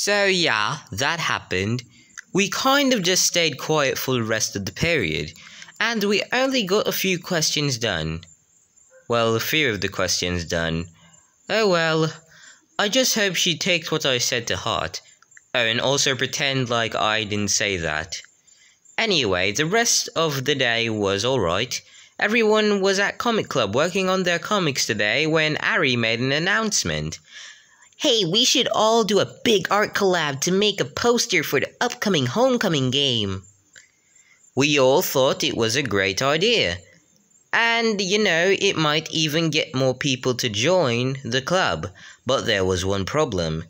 So yeah, that happened. We kind of just stayed quiet for the rest of the period, and we only got a few questions done. Well, a few of the questions done. Oh well, I just hope she takes what I said to heart. Oh, and also pretend like I didn't say that. Anyway, the rest of the day was alright. Everyone was at Comic Club working on their comics today when Ari made an announcement. Hey, we should all do a big art collab to make a poster for the upcoming Homecoming game. We all thought it was a great idea. And, it might even get more people to join the club. But there was one problem.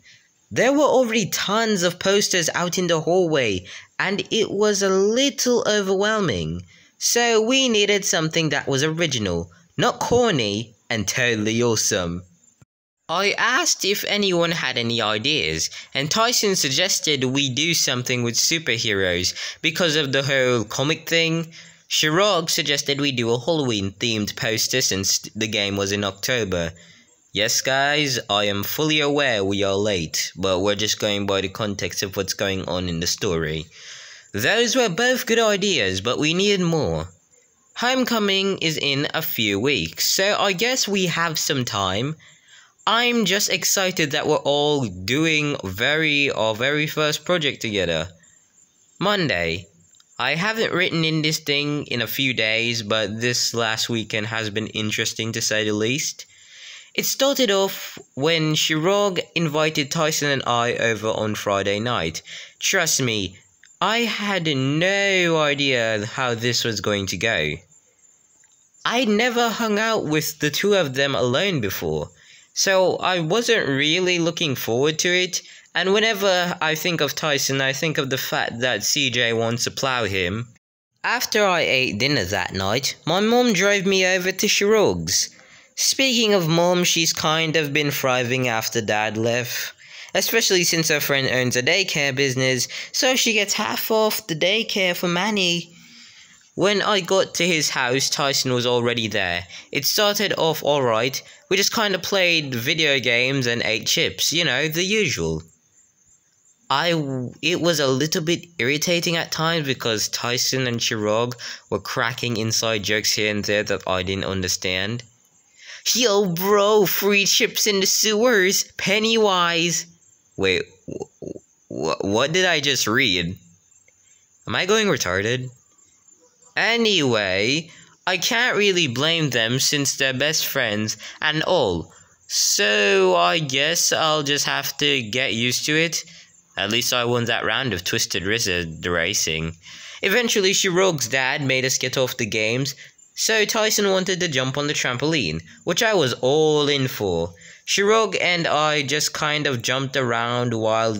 There were already tons of posters out in the hallway, and it was a little overwhelming. So we needed something that was original, not corny, and totally awesome. I asked if anyone had any ideas, and Tyson suggested we do something with superheroes because of the whole comic thing. Shirog suggested we do a Halloween-themed poster since the game was in October. Yes guys, I am fully aware we are late, but we're just going by the context of what's going on in the story. Those were both good ideas, but we needed more. Homecoming is in a few weeks, so I guess we have some time. I'm just excited that we're all doing our very first project together. Monday. I haven't written in this thing in a few days, but this last weekend has been interesting to say the least. It started off when Shirog invited Tyson and I over on Friday night. Trust me, I had no idea how this was going to go. I'd never hung out with the two of them alone before, so I wasn't really looking forward to it. And whenever I think of Tyson, I think of the fact that CJ wants to plow him. After I ate dinner that night, my mom drove me over to Shirog's. Speaking of mom, she's kind of been thriving after dad left. Especially since her friend owns a daycare business, so she gets half off the daycare for Manny. When I got to his house, Tyson was already there. It started off alright. We just kind of played video games and ate chips, the usual. It was a little bit irritating at times because Tyson and Shirog were cracking inside jokes here and there that I didn't understand. Yo bro, free chips in the sewers, Pennywise. Wait, what did I just read? Am I going retarded? Anyway, I can't really blame them since they're best friends and all. So I guess I'll just have to get used to it. At least I won that round of Twisted Wizard racing. Eventually, Shirog's dad made us get off the games, so Tyson wanted to jump on the trampoline, which I was all in for. Shirog and I just kind of jumped around while,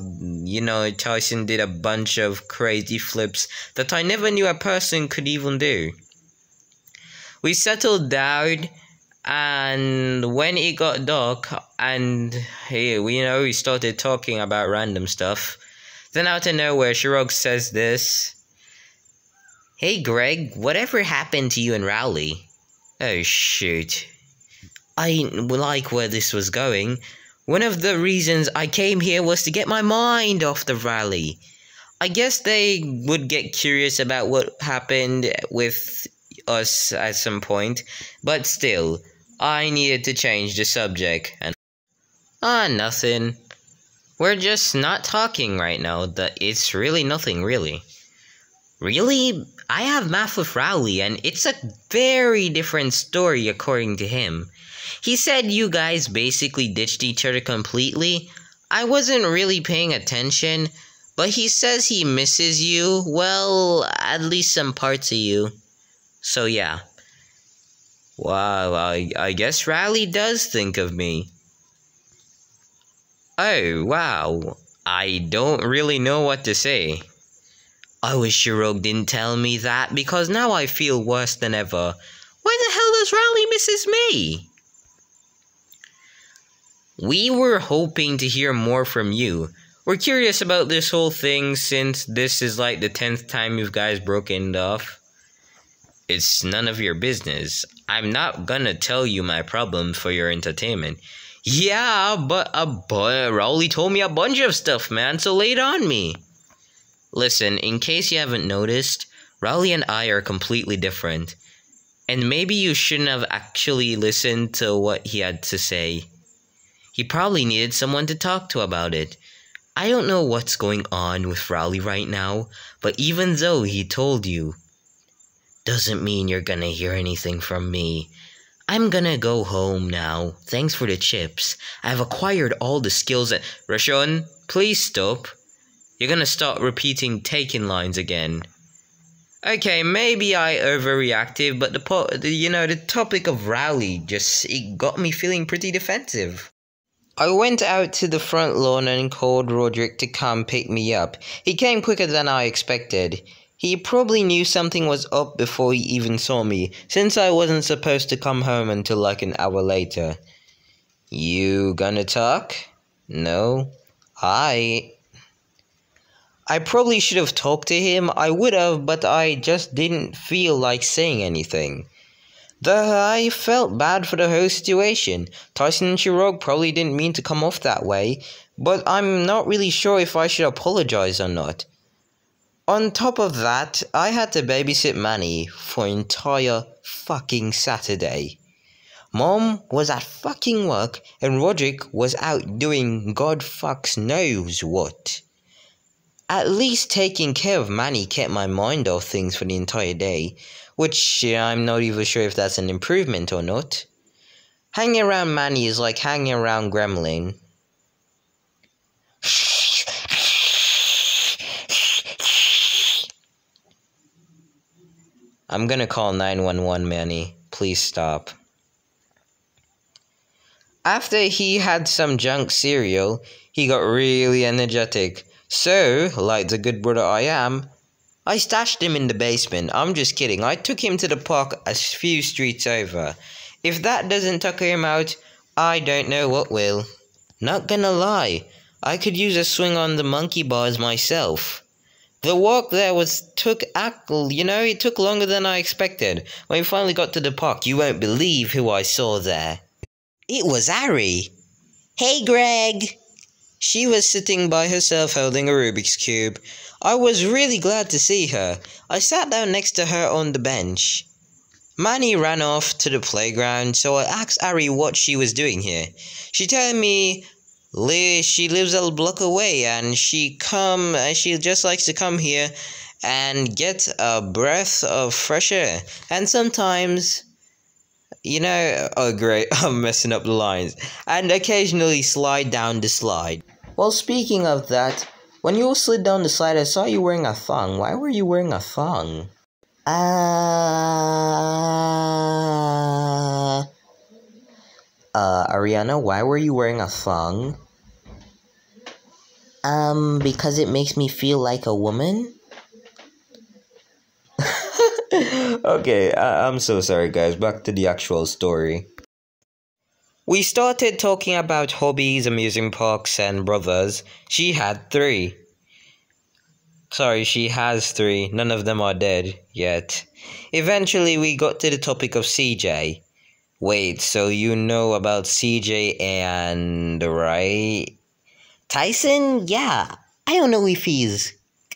Tyson did a bunch of crazy flips that I never knew a person could even do. We settled down, and when it got dark, and we started talking about random stuff. Then out of nowhere, Shirog says this. Hey Greg, whatever happened to you and Rowley? Oh shoot. I didn't like where this was going. One of the reasons I came here was to get my mind off the rally. I guess they would get curious about what happened with us at some point, but still, I needed to change the subject. And nothing. We're just not talking right now. It's really nothing, really. Really? I have math with Rowley, and it's a very different story according to him. He said you guys basically ditched each other completely. I wasn't really paying attention, but he says he misses you, well, at least some parts of you. So yeah. Wow, I guess Rowley does think of me. Oh, wow. I don't really know what to say. I wish Shirog didn't tell me that, because now I feel worse than ever. Why the hell does Rowley misses me? We were hoping to hear more from you. We're curious about this whole thing since this is like the 10th time you guys broken off. It's none of your business. I'm not gonna tell you my problems for your entertainment. Yeah, but Rowley told me a bunch of stuff, man, so lay it on me. Listen, in case you haven't noticed, Rowley and I are completely different. And maybe you shouldn't have actually listened to what he had to say. He probably needed someone to talk to about it. I don't know what's going on with Rowley right now, but even though he told you, doesn't mean you're gonna hear anything from me. I'm gonna go home now. Thanks for the chips. I've acquired all the skills that— Rashon, please stop. You're gonna start repeating taken lines again. Okay, maybe I overreacted, but the topic of Rowley it got me feeling pretty defensive. I went out to the front lawn and called Roderick to come pick me up. He came quicker than I expected. He probably knew something was up before he even saw me, since I wasn't supposed to come home until like an hour later. You gonna talk? No. I probably should have talked to him. I would have, but I just didn't feel like saying anything. I felt bad for the whole situation. Tyson and Chirag probably didn't mean to come off that way, but I'm not really sure if I should apologize or not. On top of that, I had to babysit Manny for an entire fucking Saturday. Mom was at fucking work and Roderick was out doing God fucks knows what. At least taking care of Manny kept my mind off things for the entire day, which I'm not even sure if that's an improvement or not. Hanging around Manny is like hanging around Gremlin. I'm gonna call 911, Manny. Please stop. After he had some junk cereal, he got really energetic. So, like the good brother I am, I stashed him in the basement. I'm just kidding. I took him to the park a few streets over. If that doesn't tucker him out, I don't know what will. Not gonna lie, I could use a swing on the monkey bars myself. The walk there it took longer than I expected. When we finally got to the park, you won't believe who I saw there. It was Ari. Hey, Greg. She was sitting by herself holding a Rubik's Cube. I was really glad to see her. I sat down next to her on the bench. Manny ran off to the playground, so I asked Ari what she was doing here. She told me she lives a block away and she just likes to come here and get a breath of fresh air. And sometimes, oh great, I'm messing up the lines. And occasionally slide down the slide. Well, speaking of that, when you slid down the slide, I saw you wearing a thong. Why were you wearing a thong? Ariana, why were you wearing a thong? Because it makes me feel like a woman? Okay, I'm so sorry guys, back to the actual story. We started talking about hobbies, amusement parks, and brothers. She had 3. Sorry, she has 3. None of them are dead yet. Eventually, we got to the topic of CJ. Wait, so you know about CJ and... right? Tyson? Yeah. I don't know if he's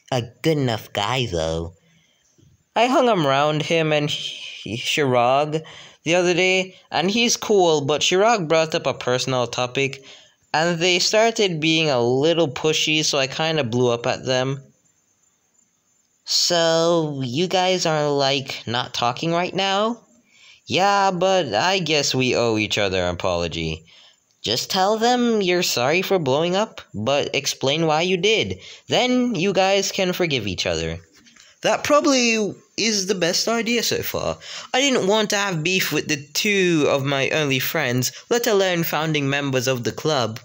a good enough guy, though. I hung around him and Chirag the other day, and he's cool, but Chirag brought up a personal topic, and they started being a little pushy, so I kind of blew up at them. So, you guys are, not talking right now? Yeah, but I guess we owe each other an apology. Just tell them you're sorry for blowing up, but explain why you did. Then you guys can forgive each other. That probably is the best idea so far. I didn't want to have beef with the 2 of my only friends, let alone founding members of the club.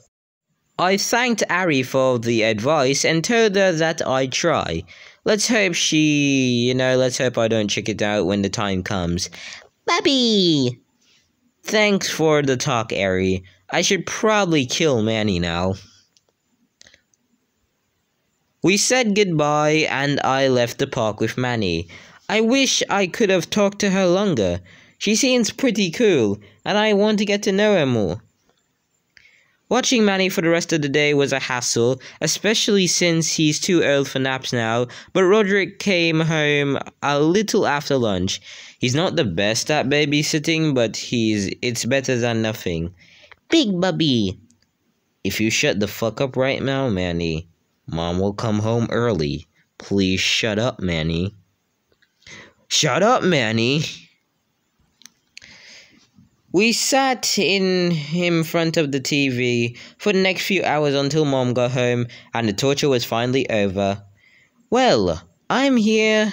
I thanked Ari for the advice and told her that I'd try. Let's hope let's hope I don't check it out when the time comes. Bobby! Thanks for the talk, Ari. I should probably kill Manny now. We said goodbye and I left the park with Manny. I wish I could have talked to her longer. She seems pretty cool and I want to get to know her more. Watching Manny for the rest of the day was a hassle, especially since he's too old for naps now, but Roderick came home a little after lunch. He's not the best at babysitting, but it's better than nothing. Big Bubby! If you shut the fuck up right now, Manny, Mom will come home early. Please shut up, Manny. Shut up, Manny! We sat in front of the TV for the next few hours until Mom got home and the torture was finally over. Well, I'm here.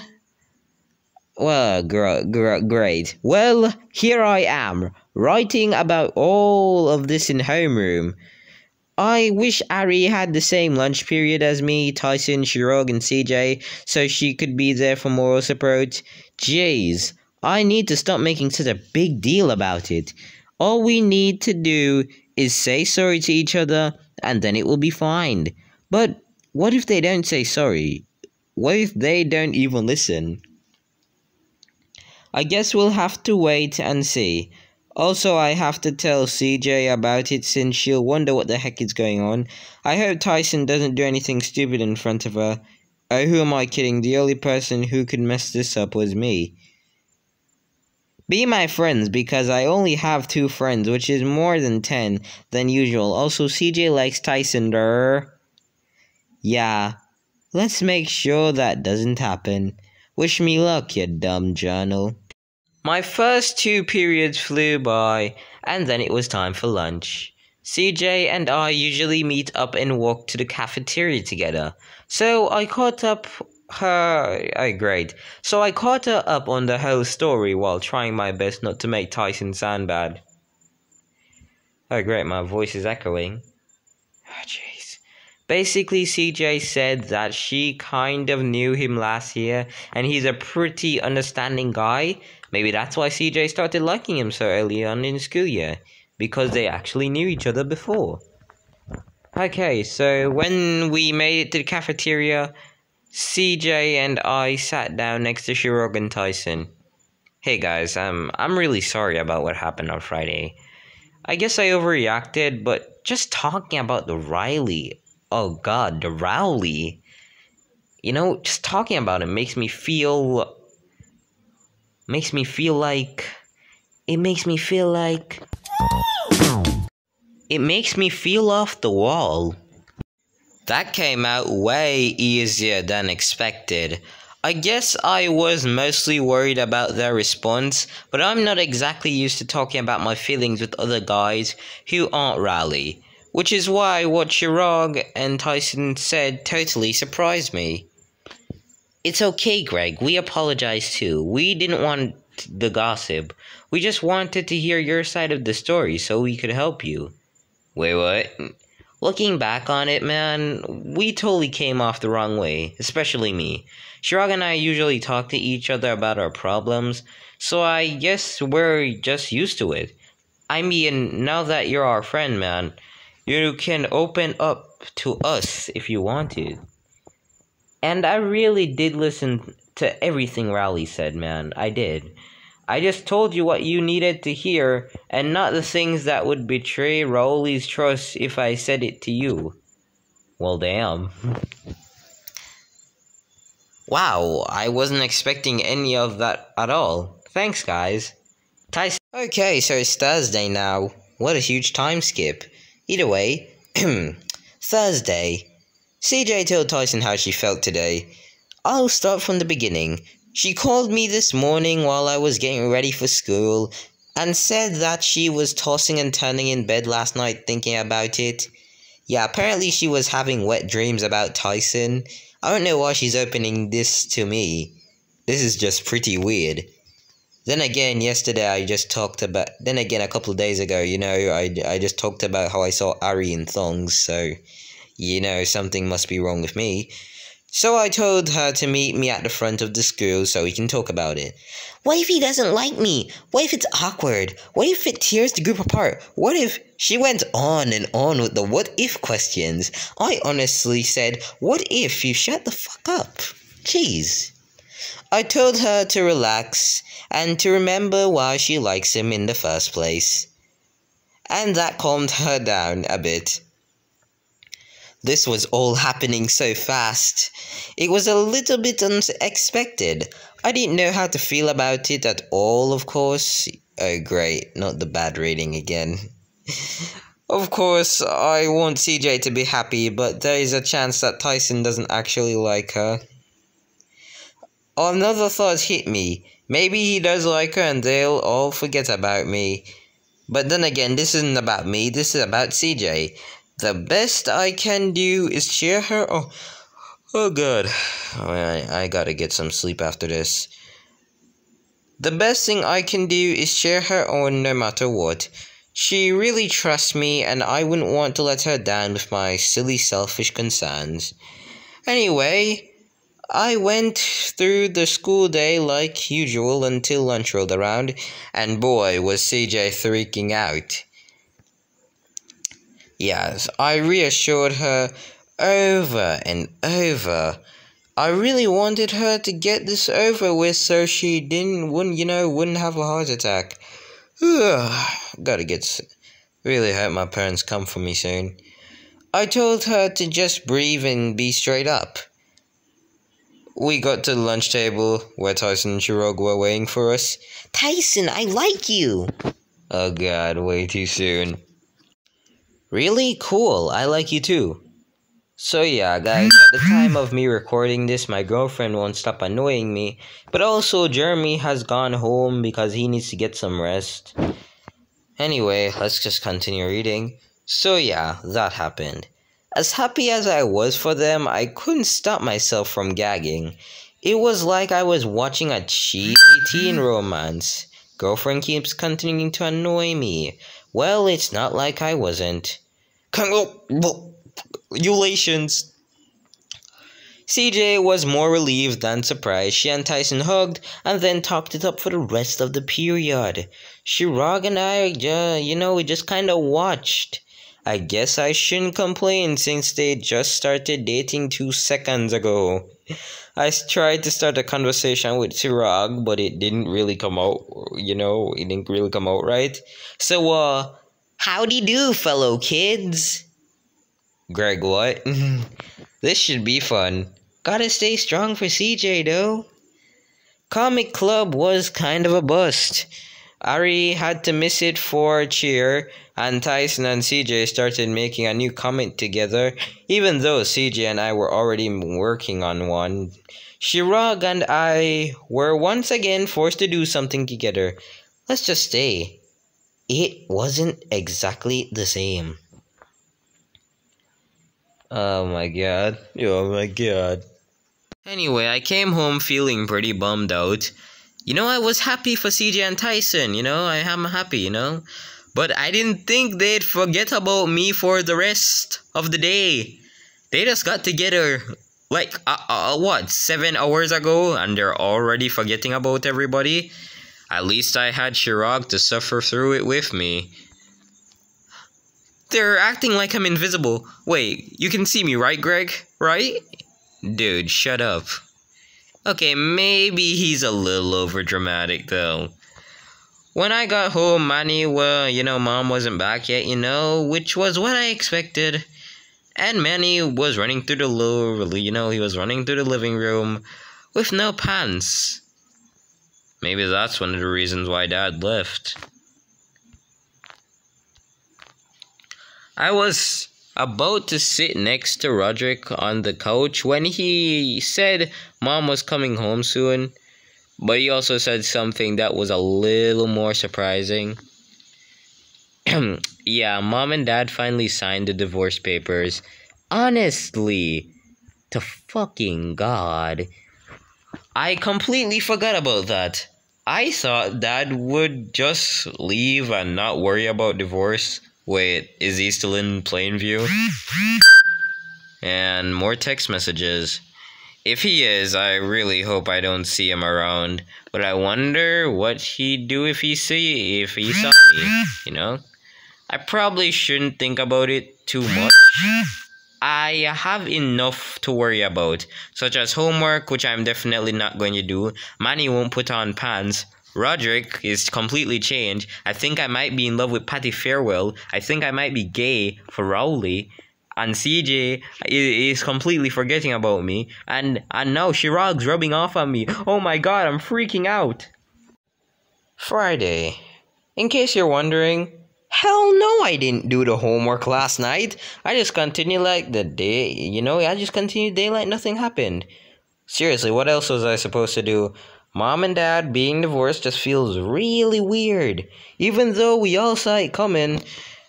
Well, great. Well, here I am, writing about all of this in homeroom. I wish Ari had the same lunch period as me, Tyson, Shirog, and CJ, so she could be there for moral support. Jeez, I need to stop making such a big deal about it. All we need to do is say sorry to each other, and then it will be fine. But what if they don't say sorry? What if they don't even listen? I guess we'll have to wait and see. Also, I have to tell CJ about it since she'll wonder what the heck is going on. I hope Tyson doesn't do anything stupid in front of her. Oh, who am I kidding? The only person who could mess this up was me. Be my friends because I only have 2 friends, which is more than 10 than usual. Also, CJ likes Tyson. Yeah, let's make sure that doesn't happen. Wish me luck, you dumb journal. My first 2 periods flew by, and then it was time for lunch. CJ and I usually meet up and walk to the cafeteria together, so I caught up her... So I caught her up on the whole story while trying my best not to make Tyson sound bad. Oh great, my voice is echoing. Oh jeez. Basically, CJ said that she kind of knew him last year, and he's a pretty understanding guy. Maybe that's why CJ started liking him so early on in the school year, because they actually knew each other before. Okay, so when we made it to the cafeteria, CJ and I sat down next to Shirog and Tyson. Hey guys, I'm really sorry about what happened on Friday. I guess I overreacted, but just talking about the Riley... Oh god, the Rowley. You know, just talking about it makes me feel off the wall. That came out way easier than expected. I guess I was mostly worried about their response, but I'm not exactly used to talking about my feelings with other guys who aren't Rowley. Which is why what Shirog and Tyson said totally surprised me. It's okay, Greg. We apologize too. We didn't want the gossip. We just wanted to hear your side of the story so we could help you. Wait, what? Looking back on it, man, we totally came off the wrong way, especially me. Shirog and I usually talk to each other about our problems, so I guess we're just used to it. I mean, now that you're our friend, man, you can open up to us if you wanted. And I really did listen to everything Rowley said, man. I did. I just told you what you needed to hear, and not the things that would betray Rowley's trust if I said it to you. Well, damn. Wow, I wasn't expecting any of that at all. Thanks, guys. Tyson. Okay, so it's Thursday now. What a huge time skip. Either way, Thursday. CJ told Tyson how she felt today. I'll start from the beginning. She called me this morning while I was getting ready for school and said that she was tossing and turning in bed last night thinking about it. Yeah, apparently she was having wet dreams about Tyson. I don't know why she's opening this to me. This is just pretty weird. Then again, a couple of days ago, I just talked about how I saw Ari in thongs, so, something must be wrong with me. So I told her to meet me at the front of the school so we can talk about it. What if he doesn't like me? What if it's awkward? What if it tears the group apart? What if... She went on and on with the what if questions. I honestly said, what if you shut the fuck up? Jeez. I told her to relax and to remember why she likes him in the first place. and that calmed her down a bit. This was all happening so fast. It was a little bit unexpected. I didn't know how to feel about it at all, of course. Oh great, not the bad rating again. Of course, I want CJ to be happy, but there is a chance that Tyson doesn't actually like her. Another thought hit me. Maybe he does like her and they'll all forget about me. But then again, this isn't about me, this is about CJ. The best I can do is cheer her. Oh god. I gotta get some sleep after this. The best thing I can do is cheer her on no matter what. She really trusts me and I wouldn't want to let her down with my silly selfish concerns. Anyway, I went through the school day like usual until lunch rolled around, and boy was CJ freaking out. Yes, I reassured her over and over. I really wanted her to get this over with so she wouldn't have a heart attack. Really hope my parents come for me soon. I told her to just breathe and be straight up. We got to the lunch table where Tyson and Chirag were waiting for us. Tyson, I like you! Oh god, way too soon. Really? Cool, I like you too. So yeah, guys, at the time of me recording this, my girlfriend won't stop annoying me. But also, Jeremy has gone home because he needs to get some rest. Anyway, let's just continue reading. So yeah, that happened. As happy as I was for them, I couldn't stop myself from gagging. It was like I was watching a cheesy teen romance. Girlfriend keeps continuing to annoy me. Well, it's not like I wasn't. Congratulations! CJ was more relieved than surprised. She and Tyson hugged and then talked it up for the rest of the period. Chirag and I, we just kinda watched. I guess I shouldn't complain since they just started dating 2 seconds ago. I tried to start a conversation with Chirag, but it didn't really come out, right. So, howdy do, fellow kids? Greg, what? This should be fun. Gotta stay strong for CJ, though. Comic Club was kind of a bust. Ari had to miss it for cheer, and Tyson and CJ started making a new comic together, even though CJ and I were already working on one. Chirag and I were once again forced to do something together. Let's just say, it wasn't exactly the same. Oh my god. Anyway, I came home feeling pretty bummed out. I was happy for CJ and Tyson, I am happy, But I didn't think they'd forget about me for the rest of the day. They just got together, 7 hours ago, and they're already forgetting about everybody? At least I had Chirag to suffer through it with me. They're acting like I'm invisible. Wait, you can see me, right, Greg? Right? Dude, shut up. Okay, maybe he's a little overdramatic, though. When I got home, Mom wasn't back yet, which was what I expected. And Manny was running through the living room with no pants. Maybe that's one of the reasons why Dad left. I was about to sit next to Roderick on the couch when he said Mom was coming home soon, but he also said something that was a little more surprising. Yeah, Mom and Dad finally signed the divorce papers. Honestly, to fucking God, I completely forgot about that. I thought Dad would just leave and not worry about divorce. Wait, is he still in Plainview? And more text messages. If he is, I really hope I don't see him around. But I wonder what he'd do if he saw me, I probably shouldn't think about it too much. I have enough to worry about, such as homework, which I'm definitely not going to do. Manny won't put on pants. Roderick is completely changed. I think I might be in love with Patty Farewell. I think I might be gay for Rowley. And CJ is completely forgetting about me. And now Chirag's rubbing off on me. Oh my god, I'm freaking out. Friday. In case you're wondering, hell no, I didn't do the homework last night. I just continued like the day, I just continued day like nothing happened. Seriously, what else was I supposed to do? Mom and Dad being divorced just feels really weird. Even though we all saw it coming,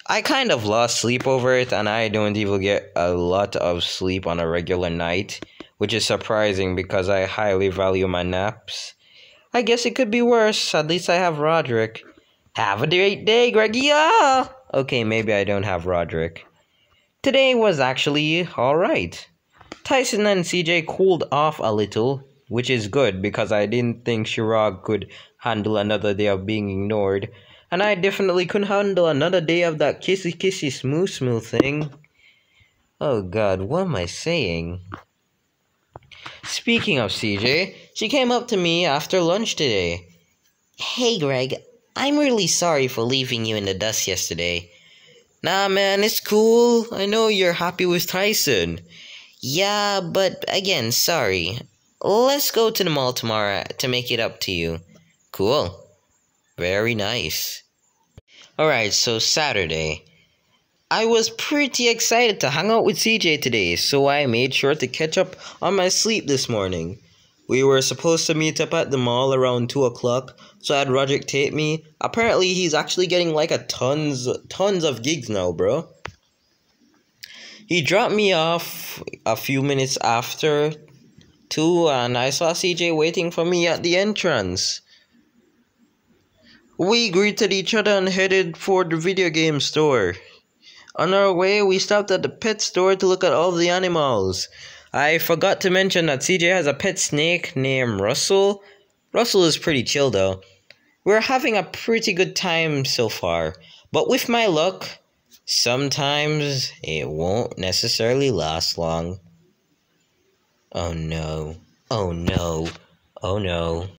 I kind of lost sleep over it, and I don't even get a lot of sleep on a regular night, which is surprising because I highly value my naps. I guess it could be worse. At least I have Roderick. Have a great day, Greg. Yeah! Okay, maybe I don't have Roderick. Today was actually alright. Tyson and CJ cooled off a little, which is good because I didn't think Chirag could handle another day of being ignored. And I definitely couldn't handle another day of that kissy smooth thing. Oh god, what am I saying? Speaking of CJ, she came up to me after lunch today. Hey Greg, I'm really sorry for leaving you in the dust yesterday. Nah man, it's cool. I know you're happy with Tyson. Yeah, but again, sorry. Let's go to the mall tomorrow to make it up to you. Cool. Very nice. Alright, so Saturday. I was pretty excited to hang out with CJ today, so I made sure to catch up on my sleep this morning. We were supposed to meet up at the mall around 2 o'clock, so I had Roderick take me. Apparently, he's actually getting like tons of gigs now, bro. He dropped me off a few minutes after 2, and I saw CJ waiting for me at the entrance. We greeted each other and headed for the video game store. On our way, we stopped at the pet store to look at all the animals. I forgot to mention that CJ has a pet snake named Russell. Russell is pretty chill though. We're having a pretty good time so far, but with my luck, sometimes it won't necessarily last long. Oh no. Oh no. Oh no.